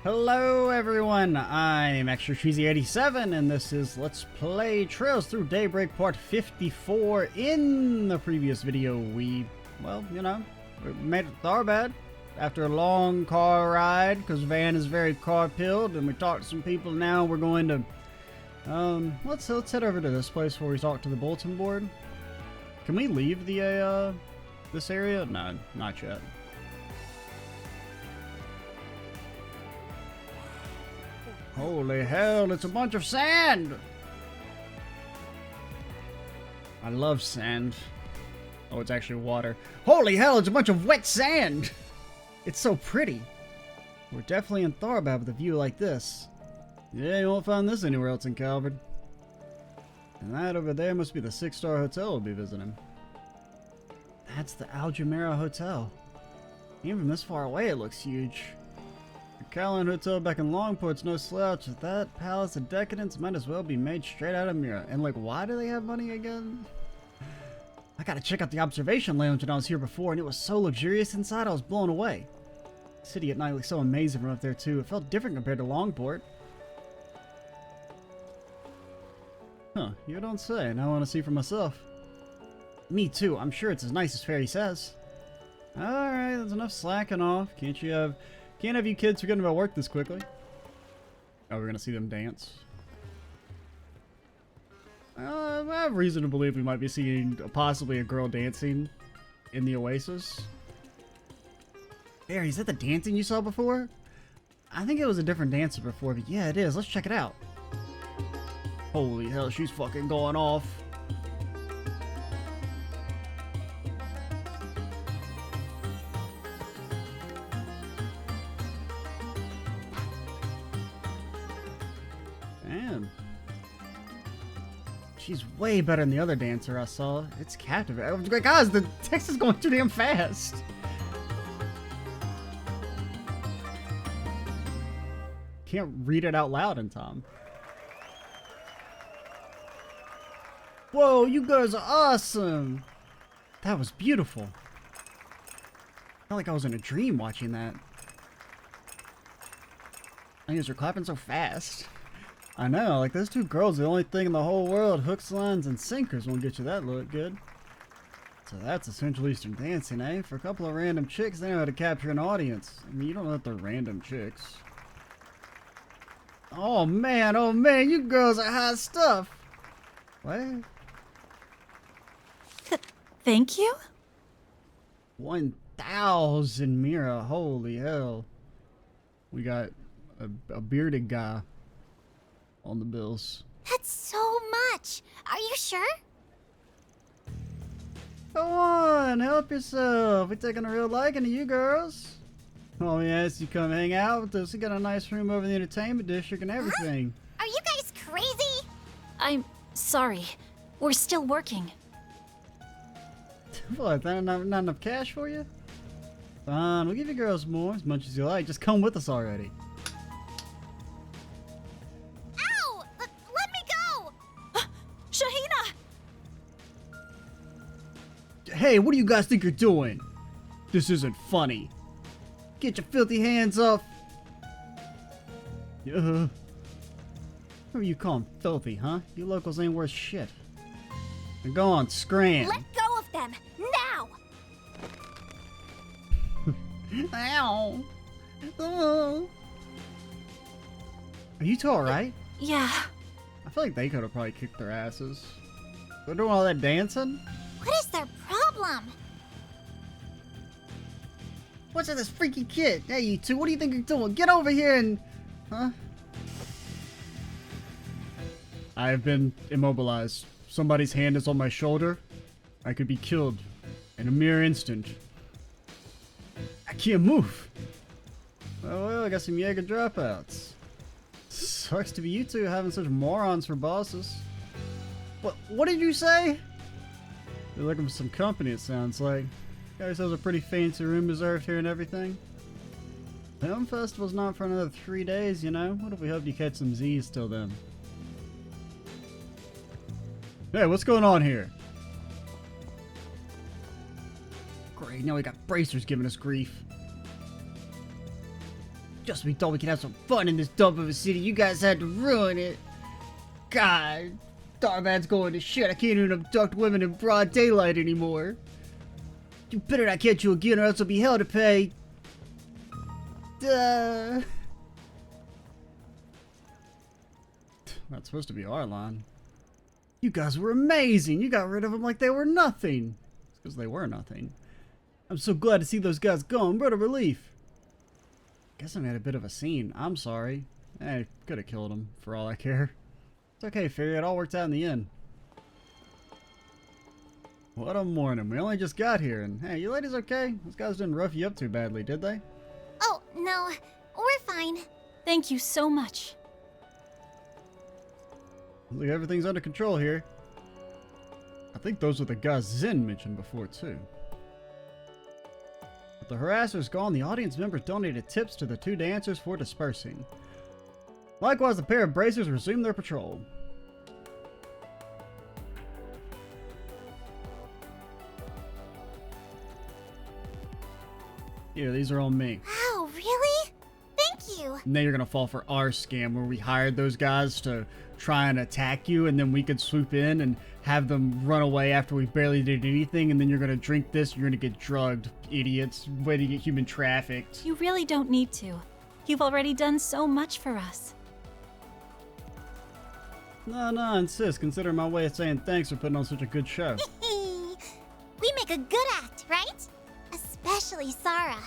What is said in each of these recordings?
Hello everyone, I'm Extra Cheesy 87 and this is Let's Play Trails Through Daybreak Part 54. In the previous video we made it to Tharbad after a long car ride because Van is very car pilled, and we talked to some people. Now we're going to let's head over to this place where we talk to the bulletin board. Can we leave the this area? No, not yet. Holy hell, it's a bunch of sand! I love sand. Oh, it's actually water. Holy hell, it's a bunch of wet sand! It's so pretty. We're definitely in Tharbad with a view like this. Yeah, you won't find this anywhere else in Calvert. And that over there must be the 6-star hotel we'll be visiting. That's the Al Jumeirah Hotel. Even from this far away, it looks huge. The Caroline Hotel back in Longport's no slouch. That palace of decadence might as well be made straight out of Mira. And like, why do they have money again? I gotta check out the observation lounge when I was here before, and it was so luxurious inside I was blown away. The city at night looked so amazing from up there too. It felt different compared to Longport. Huh, you don't say. Now I want to see for myself. Me too. I'm sure it's as nice as Fairy says. Alright, that's enough slacking off. Can't have you kids forgetting about work this quickly. Oh, we're gonna see them dance. I have reason to believe we might be seeing possibly a girl dancing in the Oasis. Barry, is that the dancing you saw before? I think it was a different dancer before, but yeah, it is. Let's check it out. Holy hell, she's fucking going off. Damn. She's way better than the other dancer I saw. It's captivating. Guys, the text is going too damn fast. Can't read it out loud in time. Whoa, you guys are awesome. That was beautiful. I felt like I was in a dream watching that. I guess you're clapping so fast. I know, like those two girls, the only thing in the whole world, hooks, lines, and sinkers won't get you that look good. So that's a Central Eastern dancing, eh? For a couple of random chicks, they know how to capture an audience. I mean, you don't know if they're random chicks. Oh man, you girls are hot stuff. What? Thank you? 1,000 Mira, holy hell. We got a bearded guy on the bills. That's so much. Are you sure? Go on, help yourself. We're taking a real liking to you girls. Oh yes, you come hang out with us. We got a nice room over in the entertainment district and everything. Huh? Are you guys crazy? I'm sorry. We're still working. What, not enough cash for you? Fine, we'll give you girls more, as much as you like. Just come with us already. Ow! Let me go! Shahina! Hey, what do you guys think you're doing? This isn't funny. Get your filthy hands off. Who are you calling filthy, huh? You locals ain't worth shit. Now go on, scram. Let go of them, now! Ow. Oh. Are you two alright? Yeah. I feel like they could have probably kicked their asses. They're doing all that dancing? What is their problem? What's with this freaky kid? Hey, you two, what do you think you're doing? Get over here and... Huh? I have been immobilized. Somebody's hand is on my shoulder. I could be killed in a mere instant. I can't move. Well, I got some Jaeger dropouts. Sucks to be you two having such morons for bosses. What did you say? You're looking for some company, it sounds like. Guys, has a pretty fancy room reserved here and everything. Film festival's not for another 3 days, you know? What if we hope you catch some Z's till then? Hey, what's going on here? Great, now we got bracers giving us grief. Just when we thought we could have some fun in this dump of a city, you guys had to ruin it. God, Tharbad's going to shit. I can't even abduct women in broad daylight anymore. You better not catch you again or else there'll be hell to pay. Duh. That's supposed to be our line. You guys were amazing. You got rid of them like they were nothing. It's because they were nothing. I'm so glad to see those guys gone. What a relief. Guess I made a bit of a scene. I'm sorry. I could have killed him for all I care. It's okay, Fairy. It all worked out in the end. What a morning. We only just got here. And hey, you ladies okay? Those guys didn't rough you up too badly, did they? Oh, no. We're fine. Thank you so much. Looks like everything's under control here. I think those were the guys Zen mentioned before, too. With the harassers gone, the audience members donated tips to the two dancers for dispersing. Likewise, the pair of bracers resumed their patrol. Here, these are on me. Wow, really? Thank you. Now you're gonna fall for our scam where we hired those guys to try and attack you, and then we could swoop in and have them run away after we barely did anything, and then you're gonna drink this, you're gonna get drugged, idiots, way to get human trafficked. You really don't need to. You've already done so much for us. No, insist. Consider my way of saying thanks for putting on such a good show. We make a good act, right? Especially Sarah.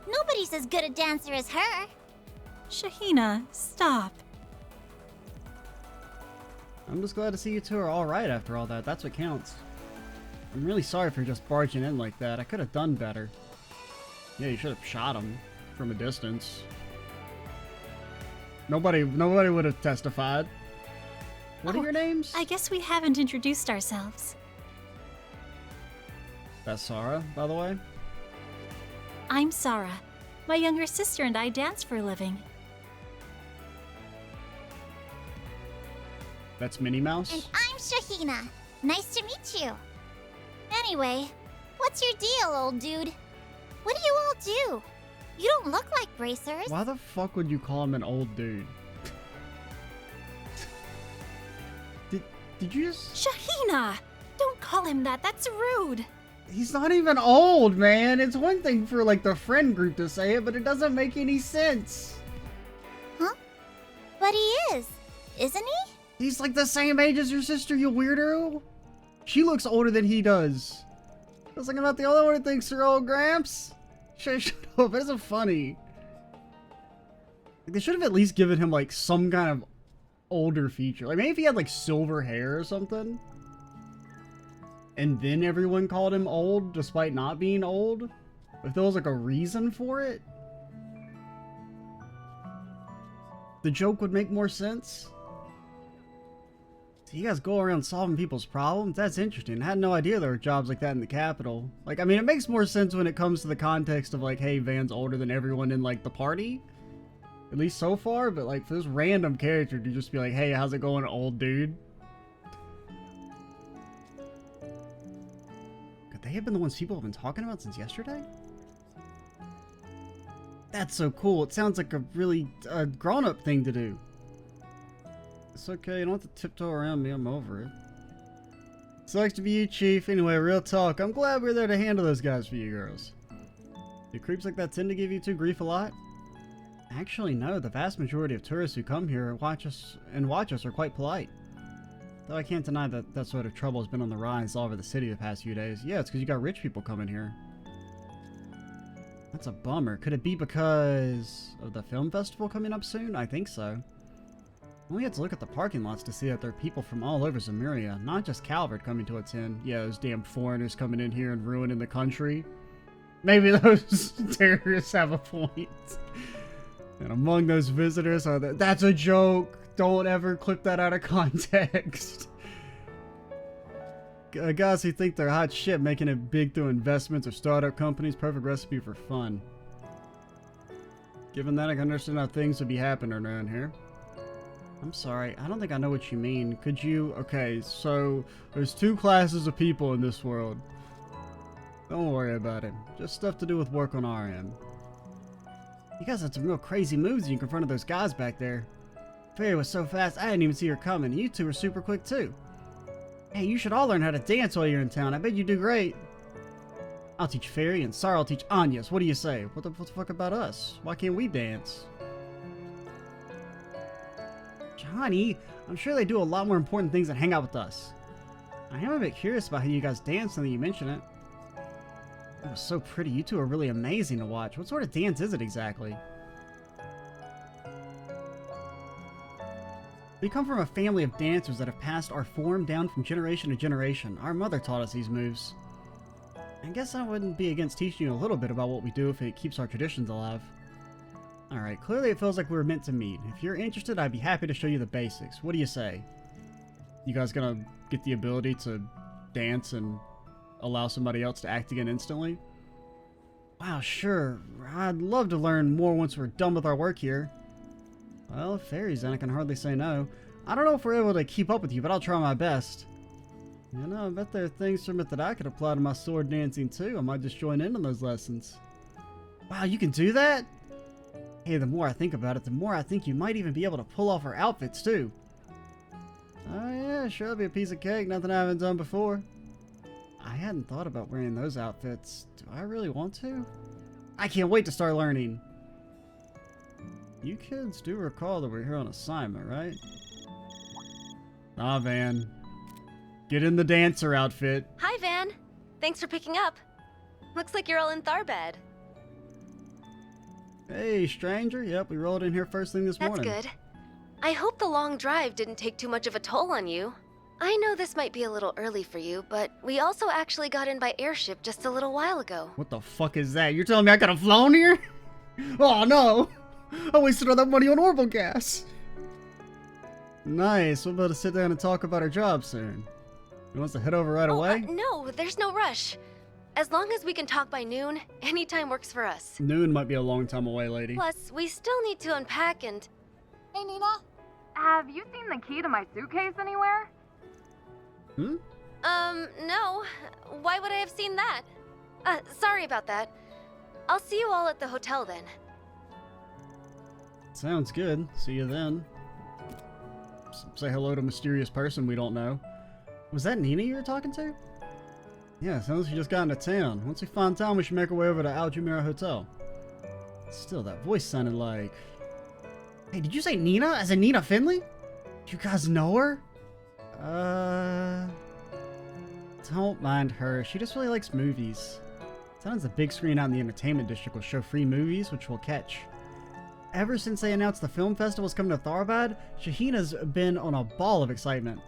Nobody's as good a dancer as her. Shahina, stop. I'm just glad to see you two are alright after all that. That's what counts. I'm really sorry for just barging in like that. I could have done better. Yeah, you should have shot him from a distance. Nobody would have testified. What are your names? I guess we haven't introduced ourselves. That's Sarah, by the way. I'm Sarah. My younger sister and I dance for a living. That's Minnie Mouse. And I'm Shahina. Nice to meet you. Anyway, what's your deal, old dude? What do you all do? You don't look like bracers. Why the fuck would you call him an old dude? Did you just... Shahina! Don't call him that. That's rude. He's not even old, man. It's one thing for, like, the friend group to say it, but it doesn't make any sense. Huh? But he is, isn't he? He's, like, the same age as your sister, you weirdo. She looks older than he does. I was like, I'm not the only one who thinks they're old, Gramps. Shut up. It isn't funny. Like, they should have at least given him, like, some kind of older feature. Like, maybe if he had, like, silver hair or something. And then everyone called him old, despite not being old. If there was, like, a reason for it. The joke would make more sense. So you guys go around solving people's problems? That's interesting. I had no idea there were jobs like that in the capital. Like, I mean, it makes more sense when it comes to the context of, like, hey, Van's older than everyone in, like, the party. At least so far, but, like, for this random character to just be like, hey, how's it going, old dude? Could they have been the ones people have been talking about since yesterday? That's so cool. It sounds like a really grown-up thing to do. It's okay, you don't have to tiptoe around me, I'm over it. Sucks to be you, Chief. Anyway, real talk. I'm glad we're there to handle those guys for you girls. Do creeps like that tend to give you two grief a lot? Actually, no. The vast majority of tourists who come here watch us are quite polite. Though I can't deny that that sort of trouble has been on the rise all over the city the past few days. Yeah, it's because you got rich people coming here. That's a bummer. Could it be because of the film festival coming up soon? I think so. We had to look at the parking lots to see that there are people from all over Zemuria, not just Calvert coming to attend. Yeah, those damn foreigners coming in here and ruining the country. Maybe those terrorists have a point. And among those visitors are that's a joke. Don't ever clip that out of context. Guys who think they're hot shit making it big through investments or startup companies, perfect recipe for fun. Given that, I can understand how things would be happening around here. I'm sorry, I don't think I know what you mean. Could you... Okay, so there's two classes of people in this world. Don't worry about it. Just stuff to do with work on our end. You guys had some real crazy moves when you confronted those guys back there. Fairy was so fast, I didn't even see her coming. You two were super quick, too. Hey, you should all learn how to dance while you're in town. I bet you do great. I'll teach Fairy, and Sarah will teach Anyas. What do you say? What the fuck about us? Why can't we dance? Johnny, I'm sure they do a lot more important things than hang out with us. I am a bit curious about how you guys dance now that you mention it. It was so pretty. You two are really amazing to watch. What sort of dance is it exactly? We come from a family of dancers that have passed our form down from generation to generation. Our mother taught us these moves. I guess I wouldn't be against teaching you a little bit about what we do if it keeps our traditions alive. Alright, clearly it feels like we were meant to meet. If you're interested, I'd be happy to show you the basics. What do you say? You guys gonna get the ability to dance and allow somebody else to act again instantly? Wow, sure. I'd love to learn more once we're done with our work here. Well, if Fairy's then I can hardly say no. I don't know if we're able to keep up with you, but I'll try my best. You know, I bet there are things from it that I could apply to my sword dancing too. I might just join in on those lessons. Wow, you can do that? Hey, the more I think about it, the more I think you might even be able to pull off our outfits too. Oh yeah, sure, that'll be a piece of cake. Nothing I haven't done before. I hadn't thought about wearing those outfits. Do I really want to? I can't wait to start learning. You kids do recall that we're here on assignment, right? Ah, Van. Get in the dancer outfit. Hi, Van. Thanks for picking up. Looks like you're all in Tharbad. Hey, stranger. Yep, we rolled in here first thing this morning. That's good. I hope the long drive didn't take too much of a toll on you. I know this might be a little early for you, but we also actually got in by airship just a little while ago. What the fuck is that? You're telling me I could have flown here? Oh no! I wasted all that money on orbital gas! Nice, we're about to sit down and talk about our job soon. You want us to head over right away? No, there's no rush. As long as we can talk by noon, any time works for us. Noon might be a long time away, lady. Plus, we still need to unpack and... Hey, Nina? Have you seen the key to my suitcase anywhere? Hmm? No. Why would I have seen that? Sorry about that. I'll see you all at the hotel then. Sounds good. See you then. Say hello to a mysterious person we don't know. Was that Nina you were talking to? Yeah, sounds like she just got into town. Once we find time, we should make our way over to Al Jumeirah Hotel. Still, that voice sounded like... Hey, did you say Nina? As in Nina Finley? Do you guys know her? Don't mind her. She just really likes movies. Sounds the big screen out in the entertainment district will show free movies, which we'll catch. Ever since they announced the film festival's coming to Tharbad, Shahina's been on a ball of excitement.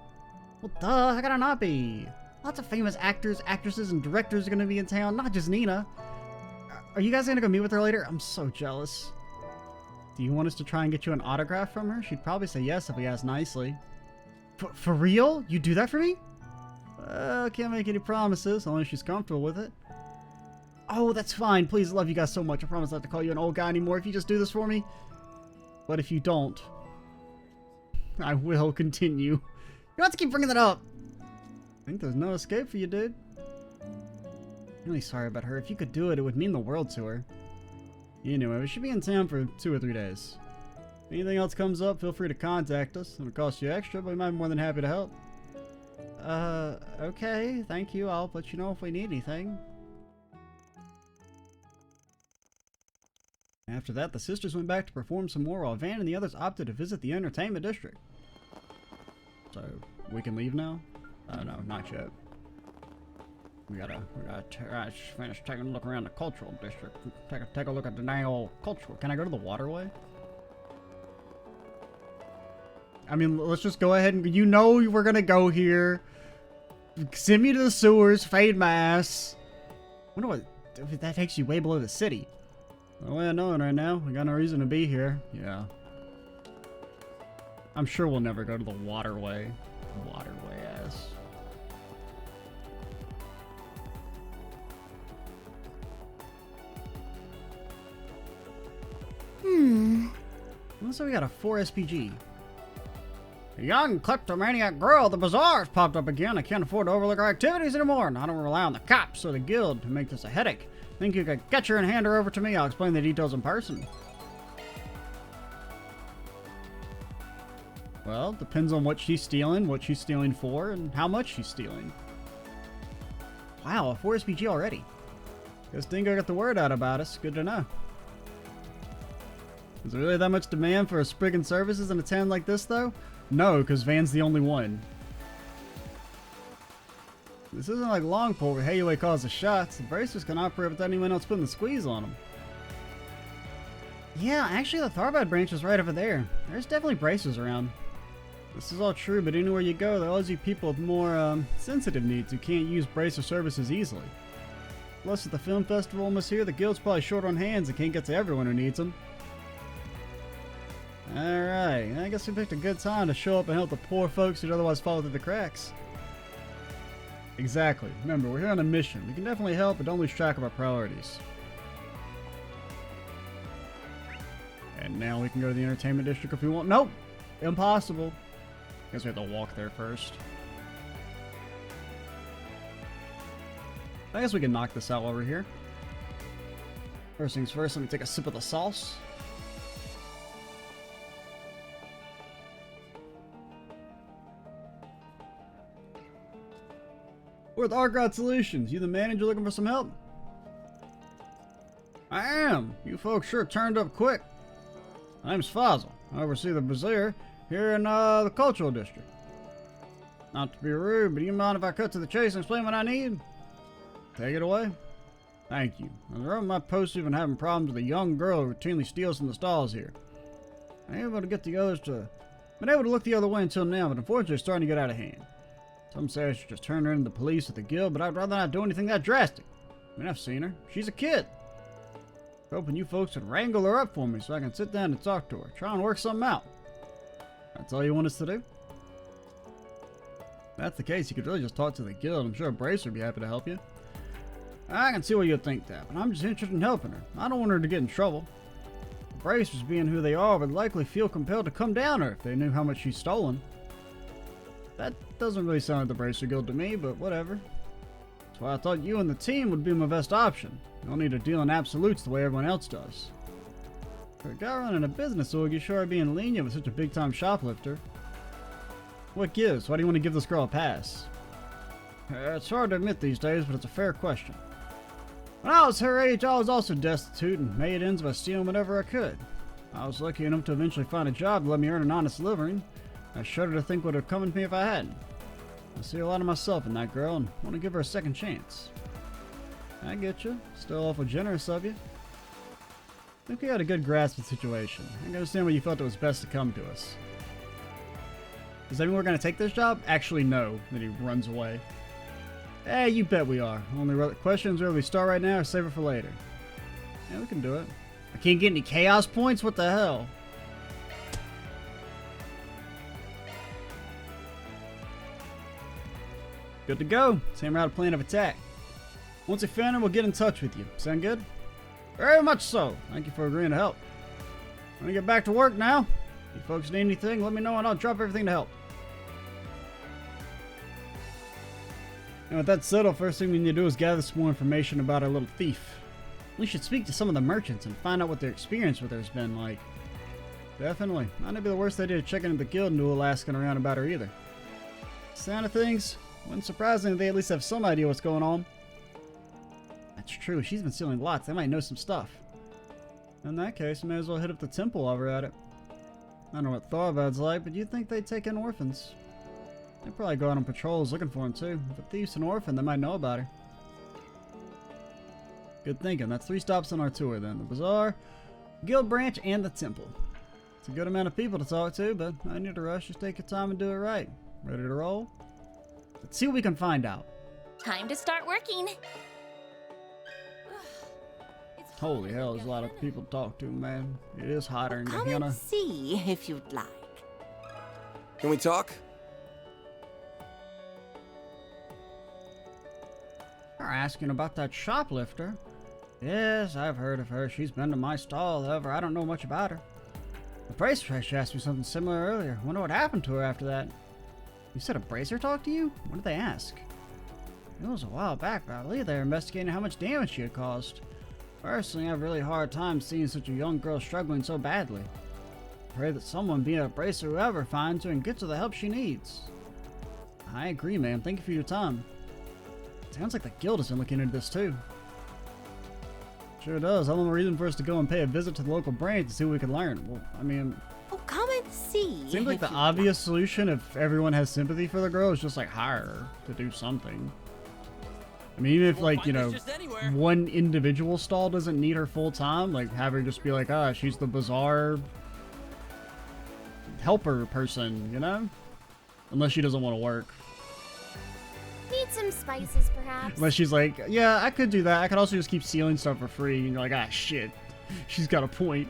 Well, duh, how could I not be? Lots of famous actors, actresses, and directors are going to be in town, not just Nina. Are you guys going to go meet with her later? I'm so jealous. Do you want us to try and get you an autograph from her? She'd probably say yes if we asked nicely. For real? You do that for me? Can't make any promises, only if she's comfortable with it. Oh, that's fine. Please, love you guys so much. I promise not to call you an old guy anymore if you just do this for me. But if you don't, I will continue. You don't have to keep bringing that up. I think there's no escape for you, dude. I'm really sorry about her. If you could do it, it would mean the world to her. Anyway, we should be in town for 2 or 3 days. If anything else comes up, feel free to contact us. It'll cost you extra, but we might be more than happy to help. Okay. Thank you. I'll let you know if we need anything. After that, the sisters went back to perform some more while Van and the others opted to visit the entertainment district. So, we can leave now? No, not yet. We gotta finish taking a look around the cultural district. Take a look at the dang old cultural. Can I go to the waterway? I mean, let's just go ahead and, you know, we're gonna go here. Send me to the sewers, fade my ass. Wonder what, if that takes you way below the city. The way I know it right now, we got no reason to be here. Yeah. I'm sure we'll never go to the waterway. Waterway ass. Looks like we got a 4 SPG. A young kleptomaniac girl at the bazaar's popped up again. I can't afford to overlook our activities anymore, and I don't rely on the cops or the guild to make this a headache. Think you could catch her and hand her over to me? I'll explain the details in person. Well, depends on what she's stealing for, and how much she's stealing. Wow, a 4 SPG already. Guess Dingo got the word out about us. Good to know. Is there really that much demand for a Spriggan services in a town like this, though? No, because Van's the only one. This isn't like Longport where Hayway calls the shots. The bracers can operate without anyone else putting the squeeze on them. Yeah, actually the Tharbad branch is right over there. There's definitely bracers around. This is all true, but anywhere you go, there always be people with more sensitive needs who can't use bracer services easily. Plus, with the film festival almost here, the guild's probably short on hands and can't get to everyone who needs them. Alright, I guess we picked a good time to show up and help the poor folks who'd otherwise fall through the cracks. Exactly. Remember, we're here on a mission. We can definitely help, but don't lose track of our priorities. And now we can go to the entertainment district if we want. Nope! Impossible. Guess we have to walk there first. I guess we can knock this out while we're here. First things first, let me take a sip of the sauce. We're with Argod Solutions. You the manager looking for some help? I am. You folks sure turned up quick. My name's Fazil. I oversee the bazaar here in the cultural district. Not to be rude, but do you mind if I cut to the chase and explain what I need? Take it away. Thank you. On the road my post even having problems with a young girl who routinely steals from the stalls here. I'm able to get the others to... Been able to look the other way until now, but unfortunately it's starting to get out of hand. Some say I should just turn her into the police at the guild, but I'd rather not do anything that drastic. I mean, I've seen her. She's a kid. Hoping you folks would wrangle her up for me so I can sit down and talk to her. Try and work something out. That's all you want us to do? If that's the case, you could really just talk to the guild. I'm sure Bracer would be happy to help you. I can see what you'd think that, but I'm just interested in helping her. I don't want her to get in trouble. The Bracers, being who they are, would likely feel compelled to come down her if they knew how much she's stolen. That doesn't really sound like the Bracer Guild to me, but whatever. That's why I thought you and the team would be my best option. You don't need to deal in absolutes the way everyone else does. For a guy running a business org, you sure are being lenient with such a big-time shoplifter. What gives? Why do you want to give this girl a pass? It's hard to admit these days, but it's a fair question. When I was her age, I was also destitute and made ends by stealing whatever I could. I was lucky enough to eventually find a job to let me earn an honest living. I shudder to think what would have come to me if I hadn't. I see a lot of myself in that girl and want to give her a second chance. I get you. Still awful generous of you. I think we had a good grasp of the situation. I can understand why you felt it was best to come to us. Does that mean we're going to take this job? Actually, no. Then he runs away. Hey, you bet we are. Only questions whether we start right now or save it for later. Yeah, we can do it. I can't get any chaos points? What the hell? Good to go. Same out a plan of attack. Once we found her, we'll get in touch with you. Sound good? Very much so. Thank you for agreeing to help. I'm gonna get back to work now. If you folks need anything, let me know and I'll drop everything to help. And with that settled, first thing we need to do is gather some more information about our little thief. We should speak to some of the merchants and find out what their experience with her has been like. Definitely. Might not be the worst idea to check into the guild and do a little asking around about her either. Sound of things, wouldn't surprise me if they at least have some idea what's going on. That's true, she's been stealing lots. They might know some stuff. In that case, we may as well hit up the temple while we're at it. I don't know what Tharbad's like, but you'd think they'd take in orphans. They'd probably go out on patrols looking for them too. If a thief's an orphan, they might know about her. Good thinking. That's 3 stops on our tour then. The bazaar, guild branch, and the temple. It's a good amount of people to talk to, but I need to rush. Just take your time and do it right. Ready to roll? Let's see what we can find out. Time to start working. Holy hell, there's a lot of people to talk to, man. It is hotter in Come Gehenna. and see if you'd like. Can we talk? You're asking about that shoplifter? Yes, I've heard of her. She's been to my stall, however, I don't know much about her. The Bracer actually asked me something similar earlier. Wonder what happened to her after that. You said a Bracer talked to you? What did they ask? It was a while back, but I believe they were investigating how much damage she had caused. Personally, I have a really hard time seeing such a young girl struggling so badly. pray that someone be able to brace whoever finds her and gets her the help she needs. I agree, ma'am. Thank you for your time. Sounds like the guild has been looking into this too. Sure does. All the more reason for us to go and pay a visit to the local branch to see what we can learn. Well, I mean, Oh, come and see. seems like if the you'd obvious solution, if everyone has sympathy for the girl, is just like hire her to do something. I mean, even if like, you know, one individual stall doesn't need her full time, like have her just be like, ah, she's the bazaar helper person, you know? Unless she doesn't want to work. Need some spices, perhaps? Unless she's like, yeah, I could do that. I could also just keep stealing stuff for free. And you're like, ah, shit. She's got a point.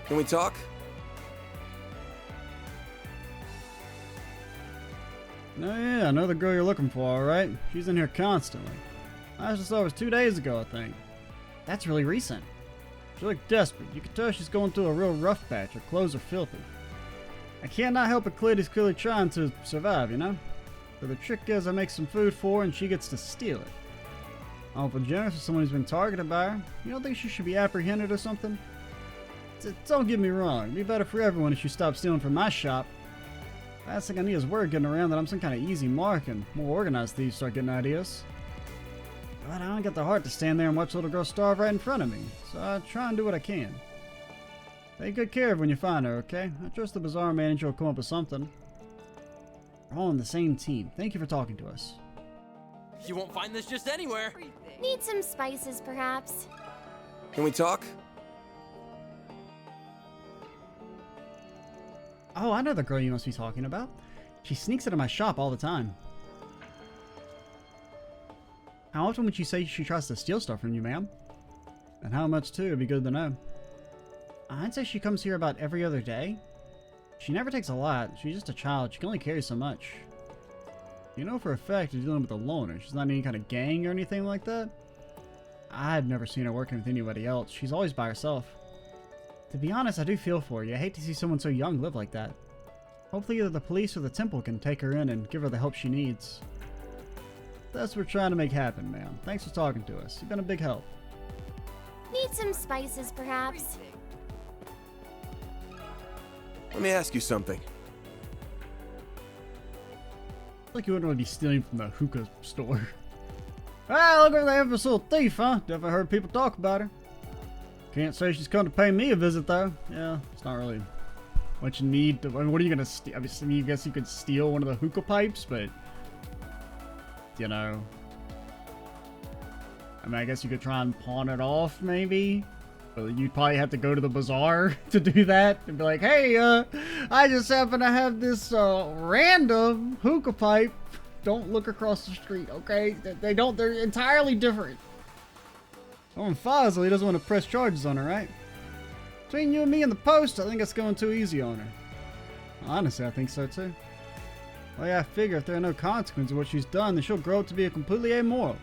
Can we talk? Oh yeah, I know the girl you're looking for, alright? She's in here constantly. I just saw it was 2 days ago, I think. That's really recent. She looked desperate. You could tell she's going through a real rough patch. Her clothes are filthy. I cannot help but Clayton's clearly trying to survive, you know? So the trick is I make some food for her and she gets to steal it. I'm awful generous with someone who's been targeted by her. You don't think she should be apprehended or something? Don't get me wrong. It'd be better for everyone if she stopped stealing from my shop. Last thing I need is word getting around that I'm some kind of easy mark and more organized thieves start getting ideas. But I don't get the heart to stand there and watch a little girl starve right in front of me, so I try and do what I can. Take good care of her when you find her, okay? I trust the bazaar manager will come up with something. We're all on the same team. Thank you for talking to us. You won't find this just anywhere. Need some spices, perhaps? Can we talk? Oh, I know the girl you must be talking about. She sneaks into my shop all the time. How often would you say she tries to steal stuff from you, ma'am? And how much, too? It'd be good to know. I'd say she comes here about every other day. She never takes a lot. She's just a child. She can only carry so much. You know for a fact you're dealing with a loner. She's not in any kind of gang or anything like that. I've never seen her working with anybody else. She's always by herself. To be honest, I do feel for you. I hate to see someone so young live like that. Hopefully either the police or the temple can take her in and give her the help she needs. That's what we're trying to make happen, ma'am. Thanks for talking to us. You've been a big help. Need some spices, perhaps? Let me ask you something. Like you wouldn't really be stealing from the hookah store. Ah, look at that imbecile thief, huh? Definitely heard people talk about her. Can't say she's come to pay me a visit, though. Yeah, it's not really what you need to... I mean, what are you gonna steal? I mean, I guess you could steal one of the hookah pipes, but... You know... I mean, I guess you could try and pawn it off, maybe? But you'd probably have to go to the bazaar to do that. And be like, hey, I just happen to have this, random hookah pipe. Don't look across the street, okay? They're entirely different. Oh, and Fozzie doesn't want to press charges on her, right? Between you and me and the post, I think it's going too easy on her. Honestly, I think so too. Well, yeah, I figure if there are no consequences of what she's done, then she'll grow up to be completely amoral.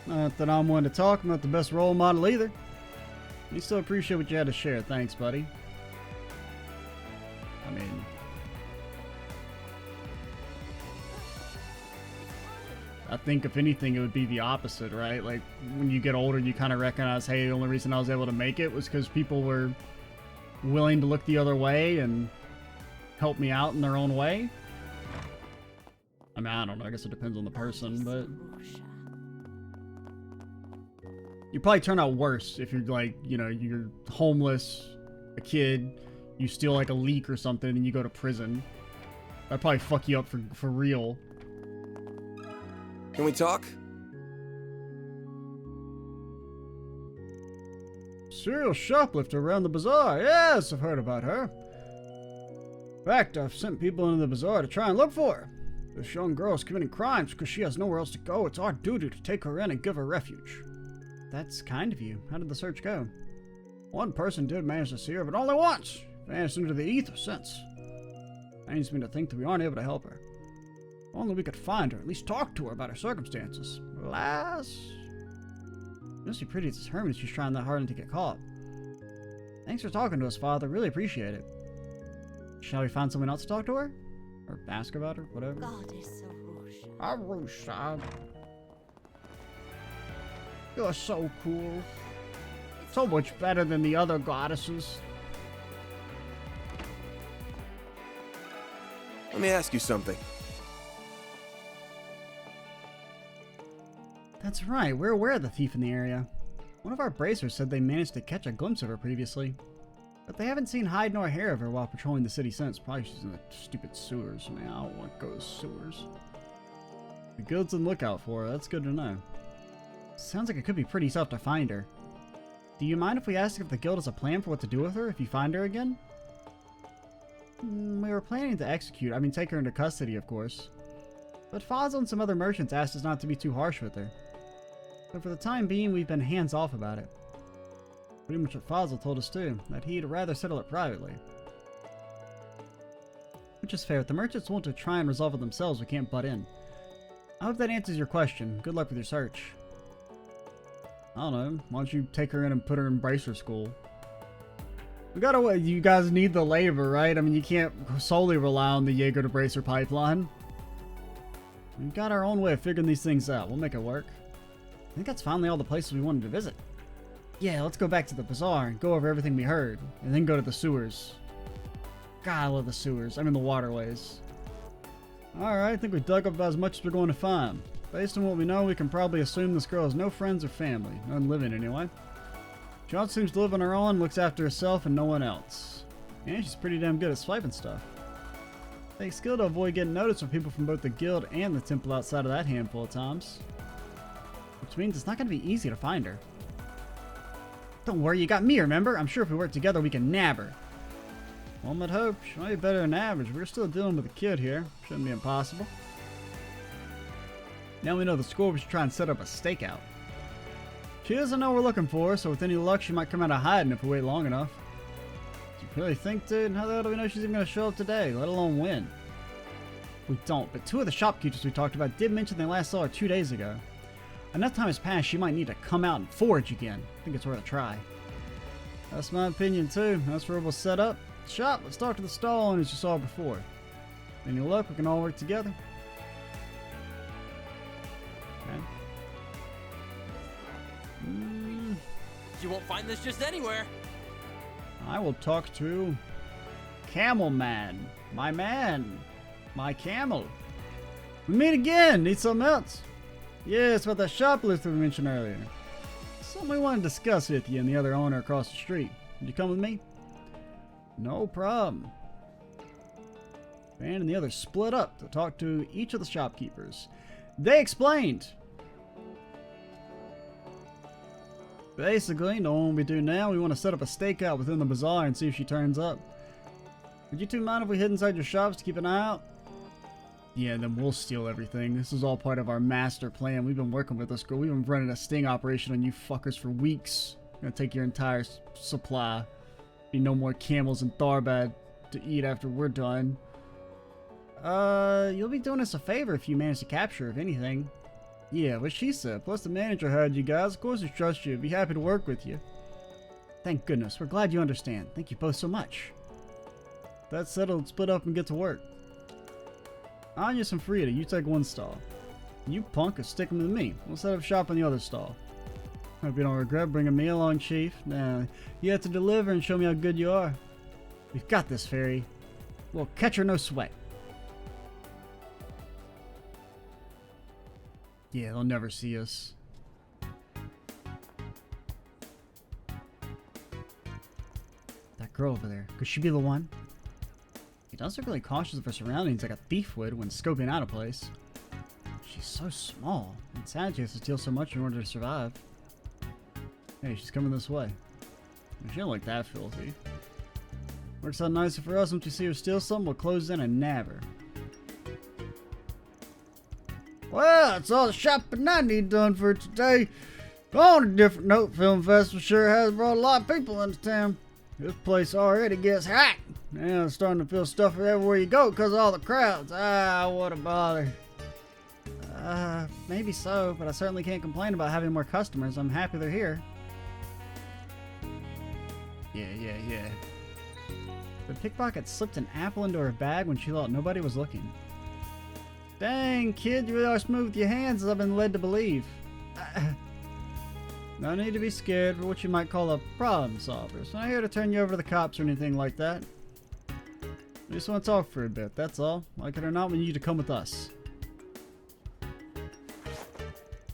Not that I'm one to talk, I'm not the best role model either. We still appreciate what you had to share. Thanks, buddy. I mean... I think if anything it would be the opposite, right? Like when you get older you kind of recognize, hey, the only reason I was able to make it was because people were willing to look the other way and help me out in their own way. I mean, I don't know, I guess it depends on the person, but you probably turn out worse if you're like, you know, you're homeless, a kid, you steal like a leak or something and you go to prison. That'd probably fuck you up for real. Can we talk? Serial shoplifter around the bazaar. Yes, I've heard about her. In fact, I've sent people into the bazaar to try and look for her. This young girl's committing crimes because she has nowhere else to go. It's our duty to take her in and give her refuge. That's kind of you. How did the search go? One person did manage to see her, but only once. Vanished into the ether since. Pains me to think that we aren't able to help her. If only we could find her, at least talk to her about her circumstances. Alas, Missy Pretty is determined she's trying that hard not to get caught. Thanks for talking to us, Father. Really appreciate it. Shall we find someone else to talk to her? Or ask about her? Whatever. Goddess Arusha. Arusha. You're so cool. So much better than the other goddesses. Let me ask you something. That's right, we're aware of the thief in the area. One of our bracers said they managed to catch a glimpse of her previously. But they haven't seen hide nor hair of her while patrolling the city since. Probably she's in the stupid sewers. Man, I don't want to go to sewers. The guild's on the lookout for her. That's good to know. Sounds like it could be pretty tough to find her. Do you mind if we ask if the guild has a plan for what to do with her if you find her again? We were planning to take her into custody, of course. But Fazl and some other merchants asked us not to be too harsh with her. So for the time being, we've been hands off about it. Pretty much what Fazl told us too, that he'd rather settle it privately. Which is fair. If the merchants want to try and resolve it themselves, we can't butt in. I hope that answers your question. Good luck with your search. I don't know. Why don't you take her in and put her in bracer school? You guys need the labor, right? I mean, you can't solely rely on the Jaeger to bracer pipeline. We've got our own way of figuring these things out. We'll make it work. I think that's finally all the places we wanted to visit. Yeah, let's go back to the bazaar and go over everything we heard, and then go to the sewers. God, I love the sewers. I mean the waterways. Alright, I think we dug up about as much as we're going to find. Based on what we know, we can probably assume this girl has no friends or family. None living anyway. She also seems to live on her own, looks after herself and no one else. And she's pretty damn good at swiping stuff. Takes skill to avoid getting noticed from people from both the guild and the temple outside of that handful of times. Which means it's not going to be easy to find her. Don't worry, you got me, remember? I'm sure if we work together, we can nab her. One would hope. She might be better than average. We're still dealing with a kid here. Shouldn't be impossible. Now we know the score, we should try and set up a stakeout. She doesn't know what we're looking for, so with any luck, she might come out of hiding if we wait long enough. Do you really think, dude? How the hell do we know she's even going to show up today, let alone win? We don't, but two of the shopkeepers we talked about did mention they last saw her 2 days ago. Enough time has passed, she might need to come out and forage again. I think it's worth a try. That's my opinion too. That's where we'll set up shop. Let's talk to the stall owners you saw before. Any luck, we can all work together. Okay. You won't find this just anywhere. I will talk to Camel Man. My camel. We meet again. Need something else? Yeah, it's about that shoplifter we mentioned earlier. Something we want to discuss with you and the other owner across the street. Would you come with me? No problem. Van and the others split up to talk to each of the shopkeepers. They explained. Basically, knowing what we do now, we want to set up a stakeout within the bazaar and see if she turns up. Would you two mind if we hid inside your shops to keep an eye out? Yeah, then we'll steal everything. This is all part of our master plan. We've been working with this girl. We've been running a sting operation on you fuckers for weeks. Gonna take your entire supply. Be no more camels in Tharbad to eat after we're done. You'll be doing us a favor if you manage to capture her, if anything. Yeah, what she said. Plus the manager hired you guys. Of course we trust you. Be happy to work with you. Thank goodness. We're glad you understand. Thank you both so much. That settled, split up and get to work. Anya's and Frida, you take one stall. You punk are sticking with me. We'll set up shop in the other stall. Hope you don't regret bringing me along, Chief. Nah, you have to deliver and show me how good you are. We've got this, Fairy. We'll catch her no sweat. Yeah, they'll never see us. That girl over there, could she be the one? He does look really cautious of her surroundings like a thief would when scoping out a place. She's so small, and sad she has to steal so much in order to survive. Hey, she's coming this way. She don't look that filthy. Works out nicer for us. Once we see her steal something, we'll close in and nab her. Well, that's all the shopping I need done for today. On a different note, Film Festival sure has brought a lot of people into town. This place already gets hot. Now it's starting to feel stuffy everywhere you go because of all the crowds. Ah, what a bother. Maybe so, but I certainly can't complain about having more customers. I'm happy they're here. Yeah. The pickpocket slipped an apple into her bag when she thought nobody was looking. Dang, kid, you really are smooth with your hands as I've been led to believe. No need to be scared. For what you might call a problem solver. So I'm not here to turn you over to the cops or anything like that. We just want to talk for a bit, that's all. Like it or not, we need you to come with us.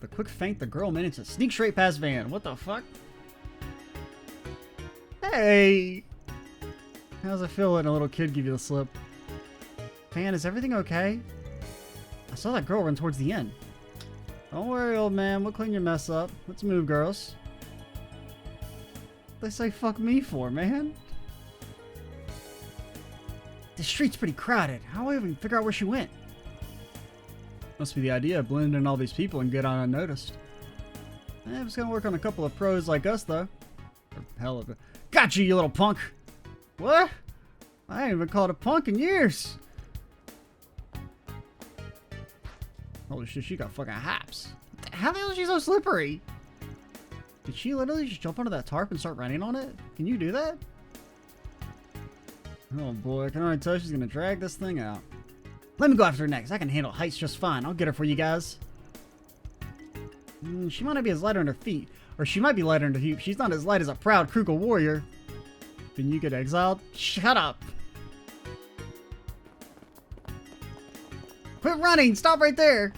The quick feint, the girl managed to sneak straight past Van. What the fuck? Hey! How's it feel letting a little kid give you the slip? Van, is everything okay? I saw that girl run towards the end. Don't worry, old man. We'll clean your mess up. Let's move, girls. What they say fuck me for, man? The street's pretty crowded. How do I even figure out where she went? Must be the idea of blending in all these people and get on unnoticed. It's gonna work on a couple of pros like us, though. Or hell of a... Gotcha, you little punk! What? I ain't even called a punk in years! Holy shit, she got fucking hops. How the hell is she so slippery? Did she literally just jump onto that tarp and start running on it? Can you do that? Oh boy, I can already tell she's gonna drag this thing out. Let me go after her next. I can handle heights just fine. I'll get her for you guys. She might not be as light on her feet. Or she might be lighter on her feet. She's not as light as a proud Kruger warrior. Then you get exiled? Shut up! Quit running! Stop right there!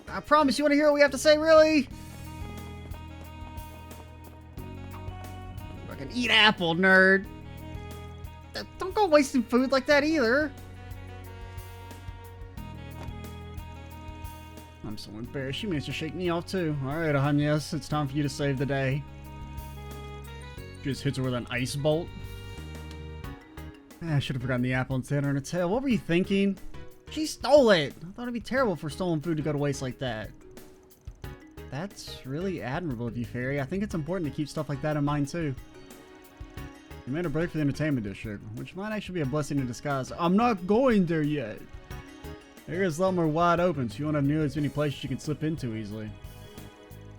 I promise you want to hear what we have to say, really? Fucking eat apple, nerd! Don't go wasting food like that either! I'm so embarrassed. She managed to shake me off too. Alright, Ahanyas, it's time for you to save the day. Just hits her with an ice bolt. I should have forgotten the apple instead on her tail. What were you thinking? She stole it! I thought it'd be terrible for stolen food to go to waste like that. That's really admirable of you, Fairy. I think it's important to keep stuff like that in mind too. You made a break for the entertainment district, which might actually be a blessing in disguise. I'm not going there yet! The area's a lot more wide open, so you won't have nearly as many places you can slip into easily.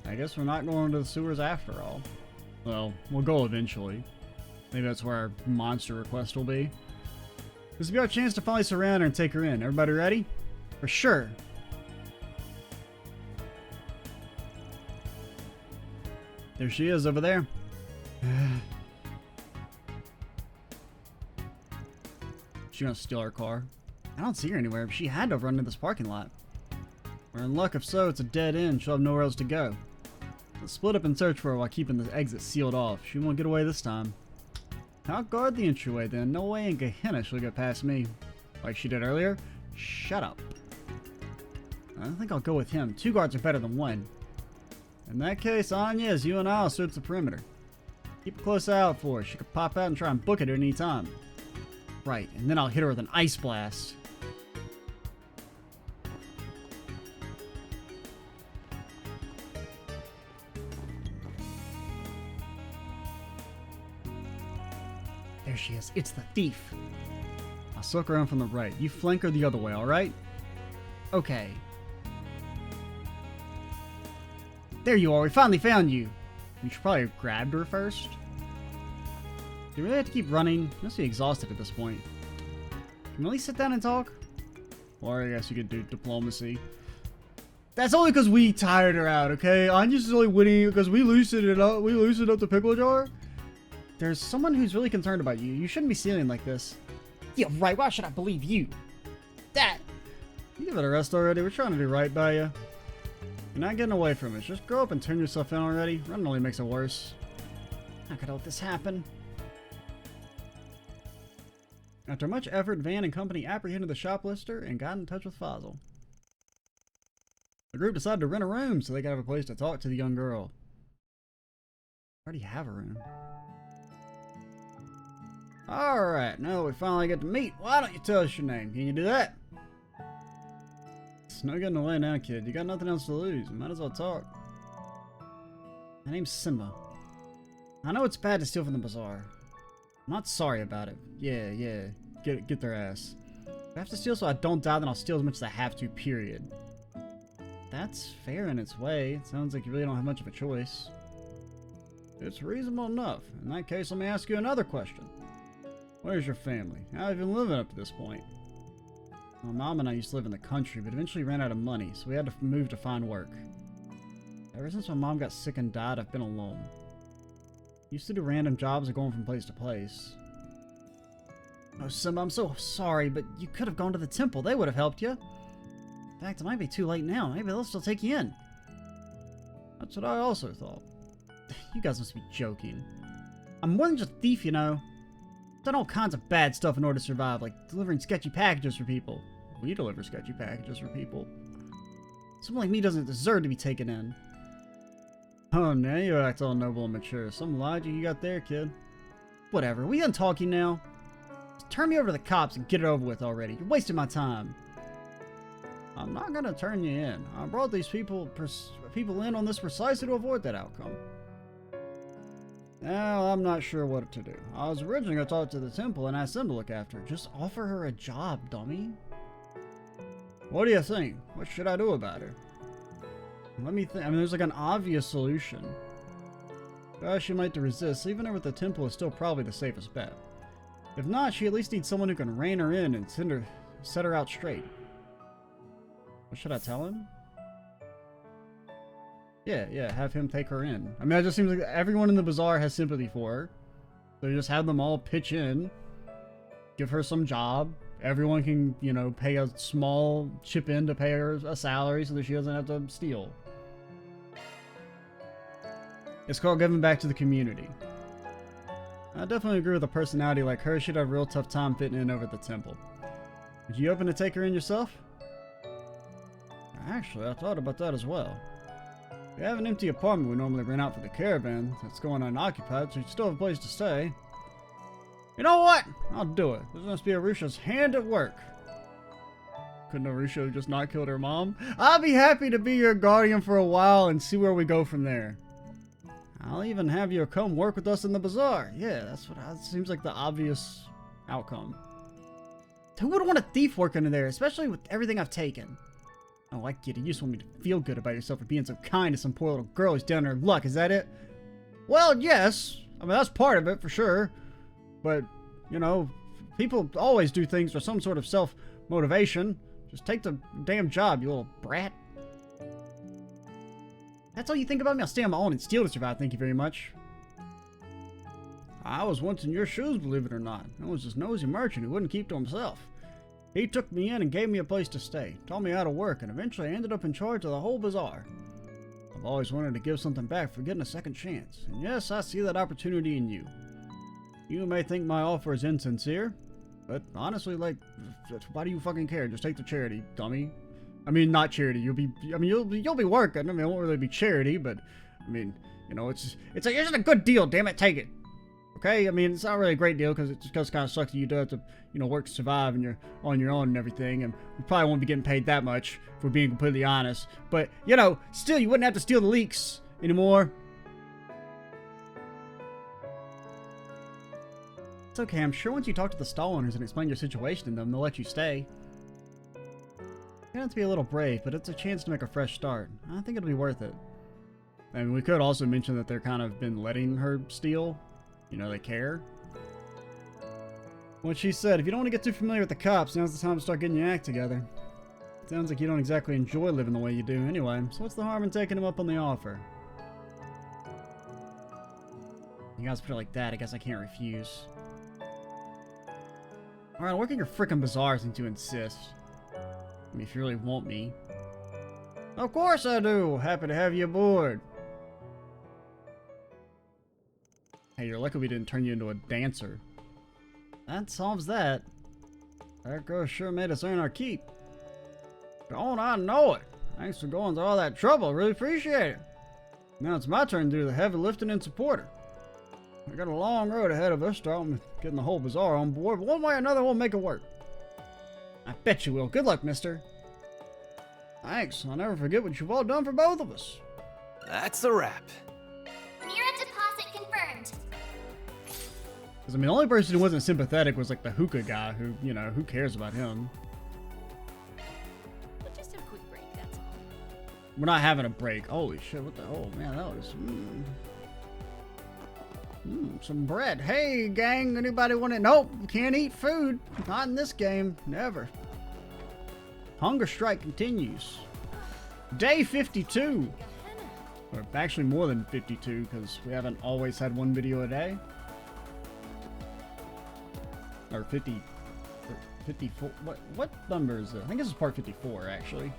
I guess we're not going to the sewers after all. Well, we'll go eventually. Maybe that's where our monster request will be. This will be our chance to finally surround her and take her in. Everybody ready? For sure. There she is over there. She's gonna steal our car. I don't see her anywhere, but she had to have run into this parking lot. We're in luck. If so, it's a dead end. She'll have nowhere else to go. Let's split up and search for her while keeping the exit sealed off. She won't get away this time. I'll guard the entryway then. No way in Gehenna she'll get past me. Like she did earlier. Shut up. I think I'll go with him. 2 guards are better than 1. In that case, Anya's, you and I'll search the perimeter. Keep a close eye out for her. She could pop out and try and book it at any time. Right, and then I'll hit her with an ice blast. There she is. It's the thief. I'll suck around from the right. You flank her the other way, alright? Okay. There you are. We finally found you. We should probably have grabbed her first. Do you really have to keep running? You must be exhausted at this point. Can we at least sit down and talk? Or I guess you could do diplomacy. That's only because we tired her out, okay? Anya's is only winning because we loosened it up. We loosened up the pickle jar. There's someone who's really concerned about you. You shouldn't be stealing like this. Yeah, right. Why should I believe you? That. You give it a rest already. We're trying to do right by you. You're not getting away from us. Just grow up and turn yourself in already. Running only makes it worse. How could I let this happen? After much effort, Van and company apprehended the shoplifter and got in touch with Fossil. The group decided to rent a room so they could have a place to talk to the young girl. I already have a room. Alright, now we finally get to meet. Why don't you tell us your name? Can you do that? It's no getting away now, kid. You got nothing else to lose. Might as well talk. My name's Simba. I know it's bad to steal from the bazaar. I'm not sorry about it. Yeah. Get their ass. If I have to steal so I don't die, then I'll steal as much as I have to, period. That's fair in its way. It sounds like you really don't have much of a choice. It's reasonable enough. In that case, let me ask you another question. Where's your family? How have you been living up to this point? My mom and I used to live in the country, but eventually ran out of money, so we had to move to find work. Ever since my mom got sick and died, I've been alone. Used to do random jobs or going from place to place. Oh, Simba, I'm so sorry, but you could have gone to the temple. They would have helped you. In fact, it might be too late now. Maybe they'll still take you in. That's what I also thought. You guys must be joking. I'm more than just a thief, you know. I've done all kinds of bad stuff in order to survive, like delivering sketchy packages for people. We deliver sketchy packages for people. Someone like me doesn't deserve to be taken in. Oh, now you act all noble and mature. Some logic you got there, kid. Whatever, we done talking now. Just turn me over to the cops and get it over with already. You're wasting my time. I'm not gonna turn you in. I brought these people in on this precisely to avoid that outcome. Now, I'm not sure what to do. I was originally gonna talk to the temple and ask them to look after her. Just offer her a job, dummy. What do you think? What should I do about her? Let me think. I mean, there's like an obvious solution. She might resist. Leaving her with the temple is still probably the safest bet. If not, she at least needs someone who can rein her in and set her out straight. What should I tell him? Yeah, have him take her in. I mean, it just seems like everyone in the bazaar has sympathy for her. So you just have them all pitch in, give her some job. Everyone can, you know, pay a small chip in to pay her a salary so that she doesn't have to steal. It's called giving back to the community. I definitely agree with a personality like her. She'd have a real tough time fitting in over at the temple. Would you open to take her in yourself? Actually, I thought about that as well. We have an empty apartment we normally rent out for the caravan that's going unoccupied, so you still have a place to stay. You know what? I'll do it. This must be Arusha's hand at work. Couldn't Arusha have just not killed her mom? I'll be happy to be your guardian for a while and see where we go from there. I'll even have you come work with us in the bazaar. Yeah, that seems like the obvious outcome. Who would want a thief working in there, especially with everything I've taken? Oh, I get it. You just want me to feel good about yourself for being so kind to some poor little girl who's down in her luck. Is that it? Well, yes. I mean, that's part of it, for sure. But, you know, people always do things for some sort of self-motivation. Just take the damn job, you little brat. That's all you think about me? I'll stay on my own and steal to survive, thank you very much. I was once in your shoes, believe it or not. I was this nosy merchant who wouldn't keep to himself. He took me in and gave me a place to stay, taught me how to work, and eventually I ended up in charge of the whole bazaar. I've always wanted to give something back for getting a second chance, and yes, I see that opportunity in you. You may think my offer is insincere, but honestly, like, why do you fucking care? Just take the charity, dummy. I mean, not charity. You'll be working. I mean, it won't really be charity, but I mean, you know, it's a good deal. Damn it, take it. Okay, I mean, it's not really a great deal because it just kind of sucks that you do have to, you know, work to survive and you're on your own and everything, and we probably won't be getting paid that much if we're being completely honest. But you know, still, you wouldn't have to steal the leeks anymore. It's okay. I'm sure once you talk to the stall owners and explain your situation to them, they'll let you stay. You have to be a little brave, but it's a chance to make a fresh start. I think it'll be worth it. And we could also mention that they're kind of been letting her steal. You know, they care. What she said, if you don't want to get too familiar with the cops, now's the time to start getting your act together. Sounds like you don't exactly enjoy living the way you do anyway, so what's the harm in taking him up on the offer? You guys put it like that, I guess I can't refuse. Alright, work at your frickin' bazaar since you insist. I mean, if you really want me. Of course I do! Happy to have you aboard. Hey, you're lucky we didn't turn you into a dancer. That solves that. That girl sure made us earn our keep. Don't I know it? Thanks for going to all that trouble. Really appreciate it. Now it's my turn to do the heavy lifting and support her. I got a long road ahead of us, starting with getting the whole bazaar on board, but one way or another we'll make it work. I bet you will. Good luck, mister. Thanks. I'll never forget what you've all done for both of us. That's a wrap. Mira deposit confirmed. Because, I mean, the only person who wasn't sympathetic was, like, the hookah guy who, you know, who cares about him? Just a quick break, that's all. We're not having a break. Holy shit, what the... Oh, man, that was... some bread. Hey, gang, anybody want it? Nope, can't eat food. Not in this game. Never. Hunger strike continues. Day 52. Or actually more than 52, because we haven't always had one video a day. Or 50... Or 54... What number is it? I think this is part 54, actually.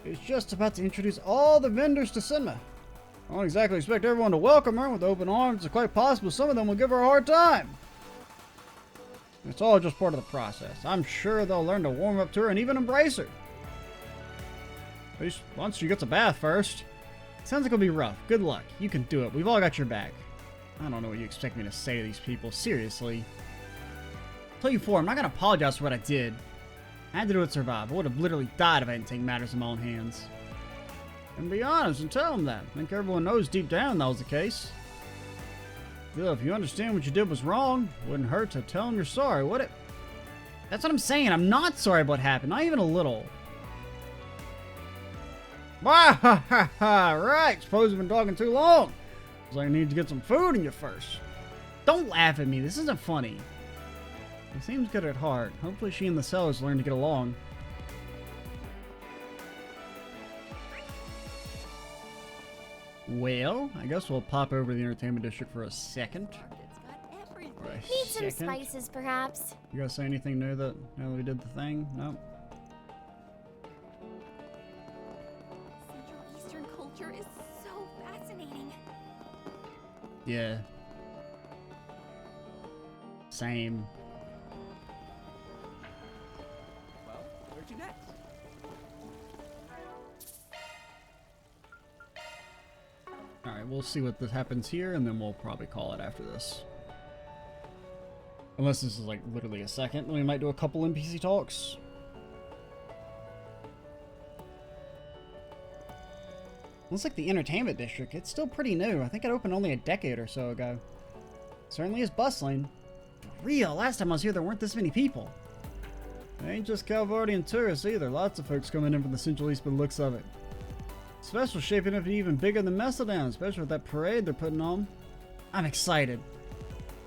It's just about to introduce all the vendors to Sinem. I don't exactly expect everyone to welcome her with open arms. It's quite possible some of them will give her a hard time. It's all just part of the process. I'm sure they'll learn to warm up to her and even embrace her. At least once she gets a bath first. Sounds like it'll be rough. Good luck. You can do it. We've all got your back. I don't know what you expect me to say to these people. Seriously. I'll tell you for, I'm not going to apologize for what I did. I had to do it to survive. I would have literally died if I didn't take matters in my own hands. And be honest and tell them that. I think everyone knows deep down that was the case. Still, if you understand what you did was wrong, it wouldn't hurt to tell them you're sorry, would it? That's what I'm saying. I'm not sorry about what happened. Not even a little. Right. Suppose you've been talking too long. Looks like I need to get some food in you first. Don't laugh at me. This isn't funny. He seems good at heart. Hopefully she and the sellers learn to get along. Well, I guess we'll pop over to the entertainment district for a second. Need some spices, perhaps. You guys say anything new that now that we did the thing? No? Central Eastern culture is so fascinating. Yeah. Same. Well, where'd you next? Alright, we'll see what this happens here, and then we'll probably call it after this. Unless this is like literally a second, then we might do a couple NPC talks. Looks like the entertainment district, it's still pretty new. I think it opened only a decade or so ago. Certainly is bustling. For real, last time I was here there weren't this many people. It ain't just Calvardian tourists either. Lots of folks coming in from the Central East by the looks of it. Special shaping up to be even bigger than Macedon, especially with that parade they're putting on. I'm excited.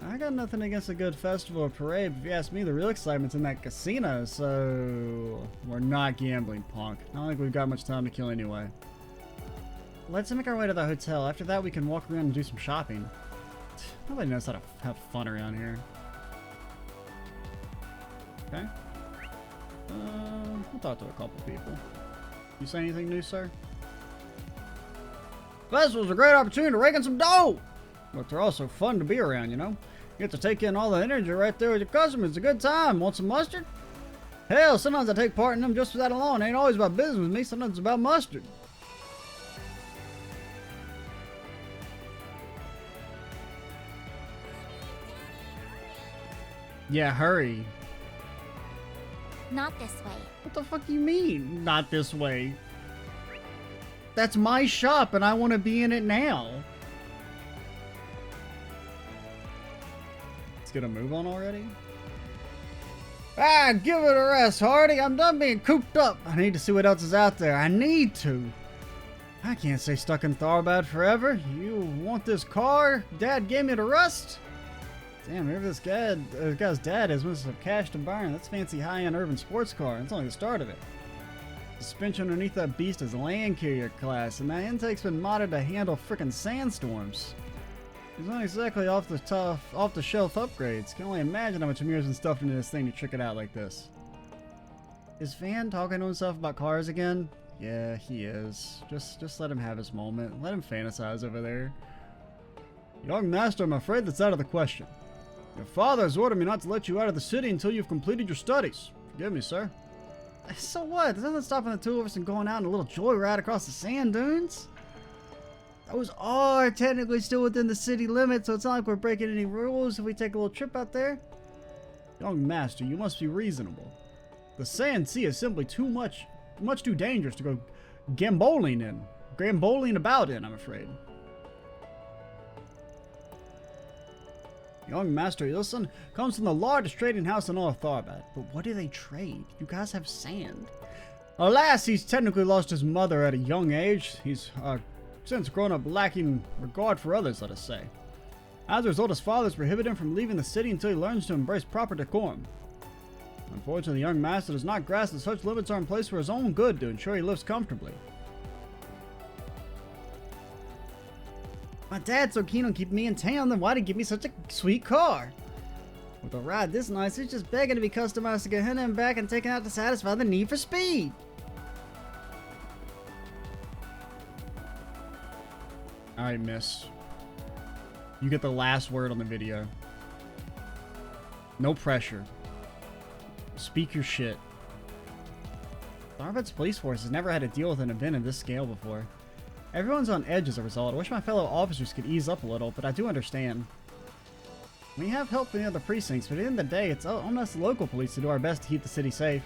I got nothing against a good festival or parade, but if you ask me, the real excitement's in that casino, so... We're not gambling, punk. Not like we've got much time to kill anyway. Let's make our way to the hotel. After that, we can walk around and do some shopping. Nobody knows how to have fun around here. Okay. We'll talk to a couple people. You say anything new, sir? Festival's a great opportunity to rake in some dough! But they're also fun to be around, you know? You get to take in all the energy right there with your customers. It's a good time. Want some mustard? Hell, sometimes I take part in them just for that alone. It ain't always about business with me. Sometimes it's about mustard. Yeah, hurry. Not this way. What the fuck do you mean, not this way? That's my shop and I want to be in it now. Let's get a move on already. Ah, give it a rest, Hardy. I'm done being cooped up. I need to see what else is out there. I need to. I can't stay stuck in Tharbad forever. You want this car Dad gave me to rust? Damn, maybe this guy's dad has must have cash to burn. That's fancy high-end urban sports car. That's only the start of it. Suspension underneath that beast is land carrier class, and that intake's been modded to handle frickin' sandstorms. It's not exactly off the shelf upgrades. Can only imagine how much Amir's been stuffed into this thing to trick it out like this. Is Van talking to himself about cars again? Yeah, he is. Just let him have his moment. Let him fantasize over there. Young master, I'm afraid that's out of the question. Your father has ordered me not to let you out of the city until you've completed your studies. Forgive me, sir. So what? There's nothing stopping the two of us from going out on a little joyride across the sand dunes. Those are technically still within the city limits, so it's not like we're breaking any rules if we take a little trip out there. Young master, you must be reasonable. The sand sea is simply much too dangerous to go gamboling about in, I'm afraid. Young Master Ilson comes from the largest trading house in all of Tharbad. But what do they trade? You guys have sand. Alas, he's technically lost his mother at a young age. He's since grown up lacking regard for others, let us say. As a result, his father has prohibited him from leaving the city until he learns to embrace proper decorum. Unfortunately, the young master does not grasp that such limits are in place for his own good to ensure he lives comfortably. My dad's so keen on keeping me in town, then why did he give me such a sweet car? With a ride this nice, it's just begging to be customized to get Henna and back and taken out to satisfy the need for speed. Alright, miss. You get the last word on the video. No pressure. Speak your shit. Tharbad's police force has never had to deal with an event of this scale before. Everyone's on edge as a result. I wish my fellow officers could ease up a little, but I do understand. We have help from the other precincts, but at the end of the day, it's on us local police to do our best to keep the city safe.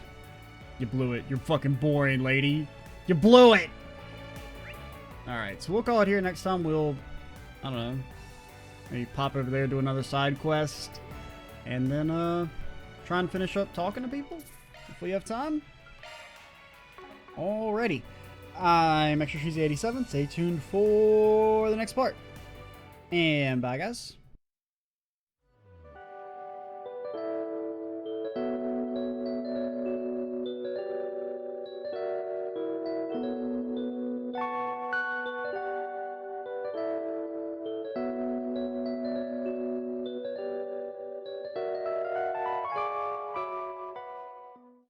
You blew it. You're fucking boring, lady. You blew it! Alright, so we'll call it here. Next time we'll, I don't know, maybe pop over there, do another side quest, and then try and finish up talking to people if we have time. Alrighty. I'm Extra Cheesy 87. Stay tuned for the next part. And bye, guys.